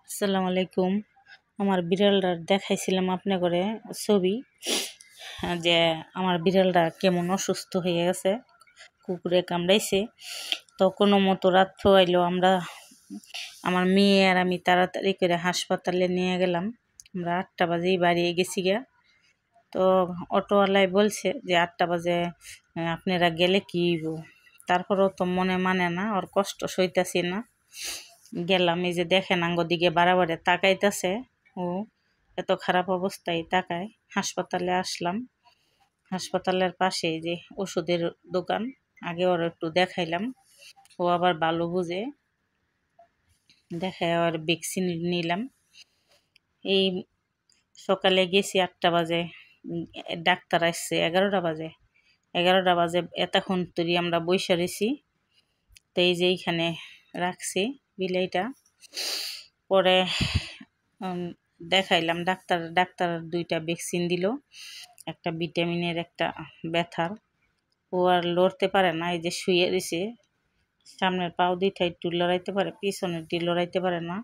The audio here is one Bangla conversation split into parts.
আসসালামু আলাইকুম। আমার বিড়ালটার দেখাইছিলাম আপনি করে ছবি যে আমার বিড়ালটা কেমন অসুস্থ হয়ে গেছে, কুকুরে কামড়াইছে। তো কোনো মতো রাত আইলো, আমার মেয়ে আর আমি তাড়াতাড়ি করে হাসপাতালে নিয়ে গেলাম। আমরা 8টা বাজেই বাড়ি গেছি গিয়া। তো অটোওয়ালাই বলছে যে 8টা বাজে আপনারা গেলে কি হইব। তারপরেও তো মনে মানে না, ওর কষ্ট সইতাছি না। গেলাম, এই যে দেখেন আঙ্গ দিকে বাড়াবাড়ি তাকাইতেছে, ও এত খারাপ অবস্থায় তাকায়। হাসপাতালে আসলাম, হাসপাতালের পাশে যে ওষুধের দোকান, আগে ওর একটু দেখাইলাম। ও আবার ভালো বুঝে, দেখায় আর ভ্যাকসিন নিলাম। এই সকালে গেছি 8টা বাজে, ডাক্তার আসছে 11টা বাজে। 11টা বাজে এতক্ষণ তৈরি আমরা বইসা রয়েছি। তো এই যে এইখানে রাখছি বিলাইটা। পরে দেখাইলাম ডাক্তার 2টা ভ্যাকসিন দিল, একটা ভিটামিনের, একটা ব্যথার। ও আর লড়তে পারে না, এই যে শুয়ে রয়েছে। সামনের পাও 2টা একটু লড়াইতে পারে, পিছনের দিয়ে লড়াইতে পারে না।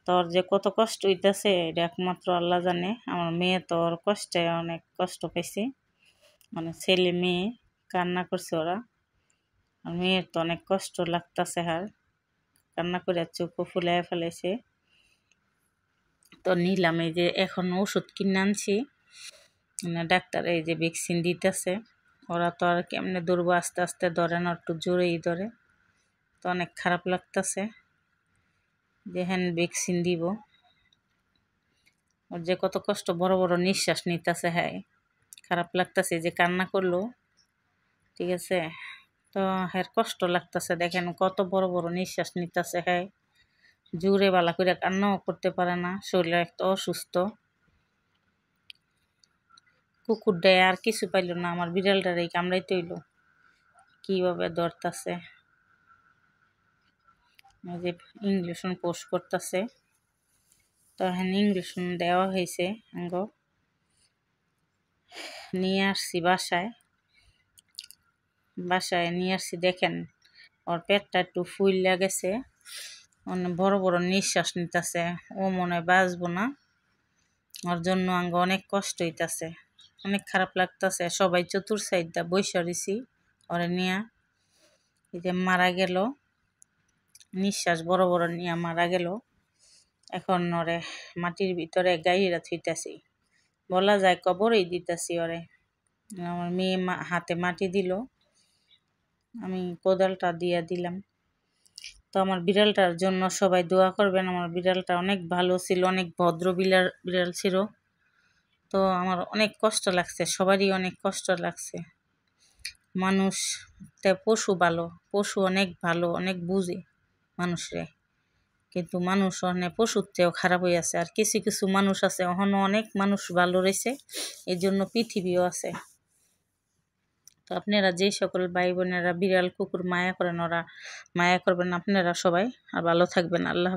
তোর যে কত কষ্ট হইতেছে এটা একমাত্র আল্লাহ জানে। আমার মেয়ে তো ওর কষ্টে অনেক কষ্ট পাইছে, মানে ছেলে মেয়ে কান্না করছে ওরা। আর মেয়ের তো অনেক কষ্ট লাগতেছে, হার কান্না করে চোখও ফুলাই ফেলাইছে। তো নিলাম, এই যে এখন ওষুধ কিনে আনছি। ডাক্তার এই যে ভ্যাকসিন দিতেছে। ওরা তো আর কেমনে ধরবো, আস্তে আস্তে ধরে না, একটু জোরেই ধরে। তো অনেক খারাপ লাগতেছে যে হ্যাঁ ভ্যাকসিন দিব। ওর যে কত কষ্ট, বড় বড় নিঃশ্বাস নিতেছে, হ্যাঁ খারাপ লাগতেছে যে কান্না করলো, ঠিক আছে। তো হ্যাঁ কষ্ট লাগতেছে, দেখেন কত বড় বড় নিঃশ্বাস নিতেছে, হ্যাঁ জোরে বালা করে কান্নাও করতে পারে না, শরীর একটা অসুস্থ। কুকুরটায় আর কিছু পাইল না, আমার বিড়ালটার এই কামড়াইতে হইল, কিভাবে ধরতেছে। যে ইঞ্জেকশন পোস্ট করতেছে, তো হ্যাঁ ইঞ্জেকশন দেওয়া হয়েছে। নিয়ে আসছি বাসায় নিয়ে আসছি। দেখেন ওর পেটটা একটু ফুইলা গেছে, বড় বড় নিঃশ্বাস নিতেছে। ও মনে হয় বাঁচবো না, ওর জন্য অনেক কষ্ট হইতাছে, অনেক খারাপ লাগতেছে। সবাই চতুর সাইডটা বইসা রইছি ওরে নিয়া। এই যে মারা গেল, নিঃশ্বাস বড় বড় নিয়ে মারা গেল। এখন ওরে মাটির ভিতরে গাইরা থুইতাছি, বলা যায় কবরই দিতেছি ওরে। আমার মেয়ে হাতে মাটি দিল, আমি কোদালটা দিয়ে দিলাম। তো আমার বিড়ালটার জন্য সবাই দোয়া করবেন। আমার বিড়ালটা অনেক ভালো ছিল, অনেক ভদ্র বিড়াল ছিল। তো আমার অনেক কষ্ট লাগছে, সবারই অনেক কষ্ট লাগছে। মানুষ পশু ভালো, পশু অনেক ভালো, অনেক বুঝে মানুষরে, কিন্তু মানুষ অনেক পশুর চেয়েও খারাপ হয়ে আছে। আর কিছু কিছু মানুষ আছে, এখনো অনেক মানুষ ভালো রয়েছে, এই জন্য পৃথিবীও আছে। তো আপনারা যে সকল ভাই বোনেরা বিড়াল কুকুর মায়া করেন, ওরা মায়া করবেন আপনারা সবাই। আর ভালো থাকবেন। আল্লাহ।